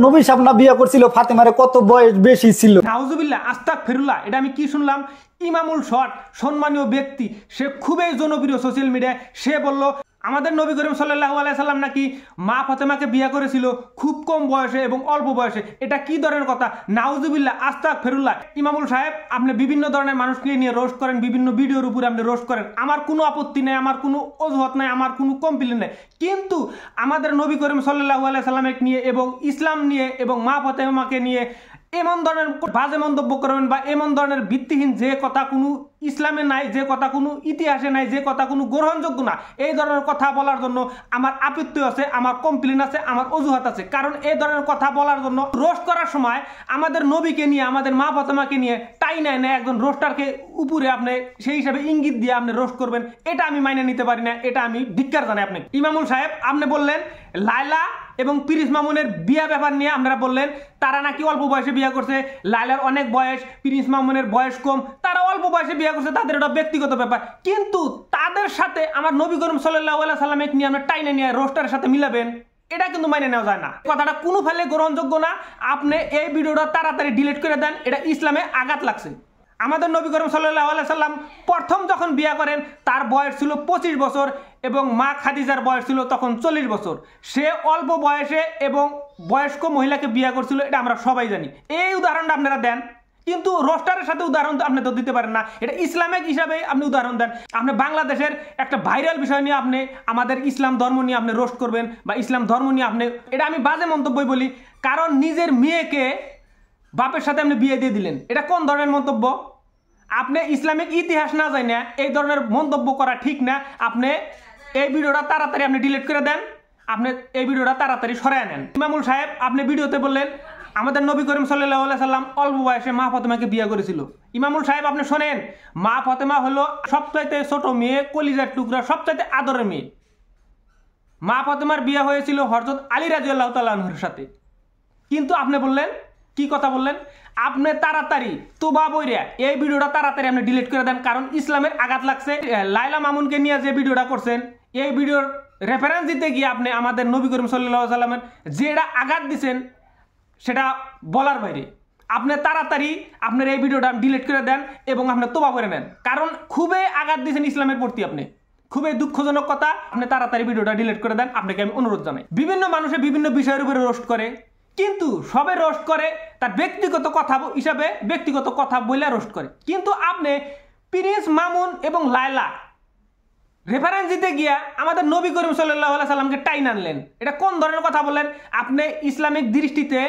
নবী সাহেব না বিয়ে করছিল ফাতেমারে, কত বয়স বেশি ছিল। নাউজুবিল্লাহ, আস্তাগফিরুল্লাহ। এটা আমি কি শুনলাম? ইমামুল শট, সম্মানীয় ব্যক্তি, সে খুবই জনপ্রিয় সোশ্যাল মিডিয়ায়, সে বলল আমাদের নবী করিম সাল্লাল্লাহু আলাইহি সাল্লাম নাকি মা ফাতেমাকে বিয়ে করেছিল খুব কম বয়সে এবং অল্প বয়সে। এটা কি ধরনের কথা? নাউজুবিল্লাহ, আস্তাগফিরুল্লাহ। ইমামুল সাহেব, আপনি বিভিন্ন ধরনের মানুষকে নিয়ে রোস্ট করেন, বিভিন্ন ভিডিওর উপরে আপনি রোস্ট করেন, আমার কোনো আপত্তি নেই, আমার কোনো অজুহাত নাই, আমার কোনো কমপ্লেন নেই। কিন্তু আমাদের নবী করিম সাল্লাল্লাহু আলাইহি সাল্লামকে নিয়ে এবং ইসলাম নিয়ে এবং মা ফাতেমাকে নিয়ে এমন ধরনের বাজে মন্তব্য করবেন বা এমন ধরনের ভিত্তিহীন যে কথা কোনো ইসলামে নাই, যে কথা কোনো ইতিহাসে নাই, যে কথা কোনো গ্রহণযোগ্য না, এই ধরনের কথা বলার জন্য আমার আপত্তি আছে, আমার কমপ্লেন আছে, আমার অজুহাত আছে। কারণ এই ধরনের কথা বলার জন্য রোস্ট করার সময় আমাদের নবীকে নিয়ে, আমাদের মা ফাতেমাকে নিয়ে টাই নেয় না একজন রোস্টারকে উপরে আপনি সেই হিসাবে ইঙ্গিত দিয়ে আপনি রোস্ট করবেন, এটা আমি মাইনে নিতে পারি না, এটা আমি ধিক্কার জানাই আপনি। ইমামুল সাহেব, আপনি বললেন লায়লা এবং পিরিস মামুনের বিয়া ব্যাপার নিয়ে আপনারা বললেন তারা নাকি অল্প বয়সে বিয়ে করছে, লায়লার অনেক বয়স, পিরিস মামুনের বয়স কম, তারা অল্প বয়সে বিয়ে করছে, তাদের এটা ব্যক্তিগত ব্যাপার। কিন্তু তাদের সাথে আমার নবী করিম সাল্লাল্লাহু আলাইহি সাল্লামকে নিয়ে আমরা টাইনে নিয়ে রোস্টারের সাথে মিলাবেন, এটা কিন্তু মাইনে নেওয়া যায় না। কথাটা কোনো ফেলে গ্রহণযোগ্য না। আপনি এই ভিডিওটা তাড়াতাড়ি ডিলিট করে দেন, এটা ইসলামে আঘাত লাগছে। আমাদের নবী করিম সাল্লাল্লাহু আলাইহি সাল্লাম প্রথম যখন বিয়ে করেন তার বয়স ছিল 25 বছর এবং মা খাদিজার বয়স ছিল তখন 40 বছর। সে অল্প বয়সে এবং বয়স্ক মহিলাকে বিয়ে করছিল, এটা আমরা সবাই জানি। এই উদাহরণটা আপনারা দেন, কিন্তু রোস্টারের সাথে উদাহরণ আপনি তো দিতে পারেন না, এটা ইসলামিক হিসাবে আপনি উদাহরণ দেন। আপনি বাংলাদেশের একটা ভাইরাল বিষয় নিয়ে আপনি আমাদের ইসলাম ধর্ম নিয়ে আপনি রোস্ট করবেন বা ইসলাম ধর্ম নিয়ে আপনি, এটা আমি বাজে মন্তব্যই বলি। কারণ নিজের মেয়েকে বাপের সাথে আপনি বিয়ে দিয়ে দিলেন, এটা কোন ধরনের মন্তব্য? আপনি ইসলামিক ইতিহাস না জানেন, এই ধরনের মন্তব্য করা ঠিক না। আপনি এই ভিডিওটা তাড়াতাড়ি আপনি ডিলিট করে দেন, আপনি এই ভিডিওটা তাড়াতাড়ি সরায় নেন। ইমামুল সাহেব, আপনি ভিডিওতে বললেন আমাদের নবী করিম সাল্লাল্লাহু আলাইহি সাল্লাম অল্প বয়সে মা ফাতেমাকে বিয়ে করেছিল। ইমামুল সাহেব, আপনি শোনেন, মা ফাতেমা হলো সবচাইতে ছোট মেয়ে, কলিজার টুকরা, সবচাইতে আদরের মেয়ে। মা ফাতেমার বিয়ে হয়েছিল হযরত আলী রাদিয়াল্লাহু তাআলা আনহুর সাথে। কিন্তু আপনি বললেন, কি কথা বললেন? আপনি তাড়াতাড়ি তোবা বইরা এই ভিডিওটা তাড়াতাড়ি আপনি ডিলিট করে দেন, কারণ ইসলামের আঘাত লাগছে। লায়লা মামুনকে নিয়ে যে ভিডিওটা করছেন, এই ভিডিওর রেফারেন্স দিতে গিয়ে আপনি আমাদের নবী করিম সাল্লাল্লাহু আলাইহি সাল্লামের যেটা আঘাত দিচ্ছেন সেটা বলার বাইরে। আপনি তাড়াতাড়ি আপনার এই ভিডিওটা ডিলিট করে দেন এবং আপনি তোবা করে নেন, কারণ খুবই আঘাত দিচ্ছেন ইসলামের প্রতি আপনি। খুবই দুঃখজনক কথা, আপনি তাড়াতাড়ি ভিডিওটা ডিলিট করে দেন, আপনাকে আমি অনুরোধ জানাই। বিভিন্ন মানুষে বিভিন্ন বিষয়ের উপরে রোস্ট করে, কিন্তু সবে রোস্ট করে তার ব্যক্তিগত কথা হিসাবে, ব্যক্তিগত কথা বলে রোস্ট করে। কিন্তু আপনি প্রিন্স মামুন এবং লায়লা রেফারেন্স দিতে গিয়া আমাদের নবী করিম সাল্লাল্লাহু আলাইহি সাল্লামকে টাইন আনলেন, এটা কোন ধরনের কথা বলেন? আপনি ইসলামিক দৃষ্টিতে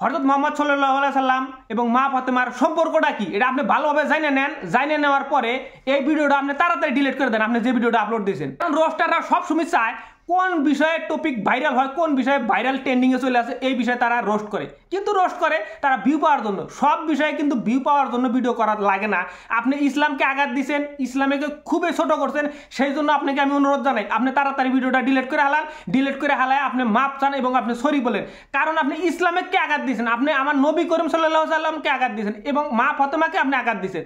হযরত মুহাম্মদ সাল্লাল্লাহু আলাইহি সাল্লাম এবং মা ফাতেমার সম্পর্কটা কি, এটা আপনি ভালোভাবে জানে নেন। জানে নেওয়ার পরে এই ভিডিওটা আপনি তাড়াতাড়ি ডিলিট করে দেন, আপনি যে ভিডিওটা আপলোড দিয়েছেন। কারণ রোস্টাররা সবসময় চায় কোন বিষয়ে টপিক ভাইরাল হয়, কোন বিষয়ে ভাইরাল ট্রেন্ডিংয়ে চলে আসে, এই বিষয়ে তারা রোস্ট করে। কিন্তু রোস্ট করে তারা ভিউ পাওয়ার জন্য, সব বিষয়ে কিন্তু ভিউ পাওয়ার জন্য ভিডিও করা লাগে না। আপনি ইসলামকে আঘাত দিচ্ছেন, ইসলামকে খুবই ছোট করছেন, সেই জন্য আপনাকে আমি অনুরোধ জানাই আপনি তাড়াতাড়ি ভিডিওটা ডিলিট করে হালান। ডিলিট করে হালায় আপনি মাপ চান এবং আপনি সরি বলেন, কারণ আপনি ইসলামকে আঘাত দিয়েছেন, আপনি আমার নবী করিম সাল্লাল্লাহু আলাইহি সাল্লামকে আঘাত দিয়েছেন এবং মা ফাতেমাকে আপনি আঘাত দিয়েছেন।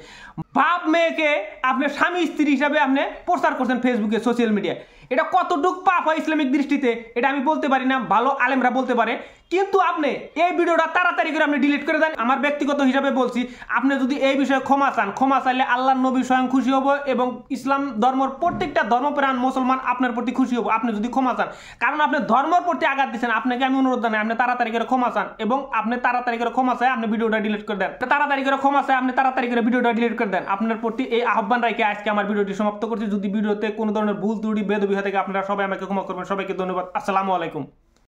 বাপ মেয়েকে আপনি স্বামী স্ত্রী হিসাবে আপনি প্রচার করছেন ফেসবুকে, সোশ্যাল মিডিয়ায়। এটা কতটুক পাপ হয় ইসলামিক দৃষ্টিতে এটা আমি বলতে পারি না, ভালো আলেমরা বলতে পারে। কিন্তু আপনি এই ভিডিওটা তাড়াতাড়ি করে আপনি ডিলিট করে দেন। আমার ব্যক্তিগত হিসাবে বলছি, আপনি যদি এই বিষয়ে ক্ষমা চান, ক্ষমা চাইলে আল্লাহর নবী স্বয়ং খুশি হব এবং ইসলাম ধর্মের প্রত্যেকটা ধর্মপ্রাণ মুসলমান আপনার প্রতি খুশি হব, আপনি যদি ক্ষমা চান। কারণ আপনি ধর্মের প্রতি আঘাত দিচ্ছেন, আপনাকে আমি অনুরোধ জানাই আপনি তাড়াতাড়ি করে ক্ষমা চান এবং আপনি তাড়াতাড়ি করে ক্ষমা চাই আপনি ভিডিওটা ডিলিট করে দেন। তাড়াতাড়ি করে ক্ষমা চাই আপনি তাড়াতাড়ি করে ভিডিওটা ডিলিট করে দেন। আপনার প্রতি এই আহ্বান রাখে আজকে আমার ভিডিওটি সমাপ্ত করছি। যদি ভিডিওতে কোনো ধরনের ভুল ত্রুটি বেদবি হয়ে থাকে আপনারা সবাই আমাকে ক্ষমা করবেন। সবাইকে ধন্যবাদ। আসসালামু আলাইকুম।